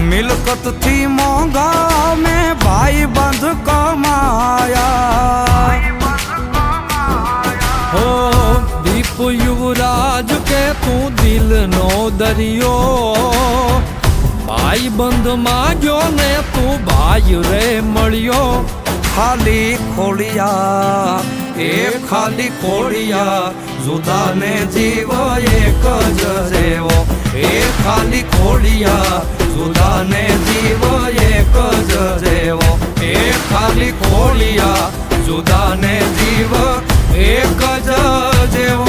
મિલકત થી મોંઘા મેં ભાઈ બંધ કમાયા હો દીપ યુવરાજ કે તું દિલનો દરિયો ભાઈ બંધ માંગ્યો ને તું ભાઈ રે મળ્યો ખાલી ખોડિયા એ ખાલી ખોડિયા જુદા ને જીવ એક જ જેવો એ ખાલી ખોડિયા જુદા ને જીવ એક જ જેવો એ ખાલી ખોડિયા જુદા ને જીવ એક જ જેવો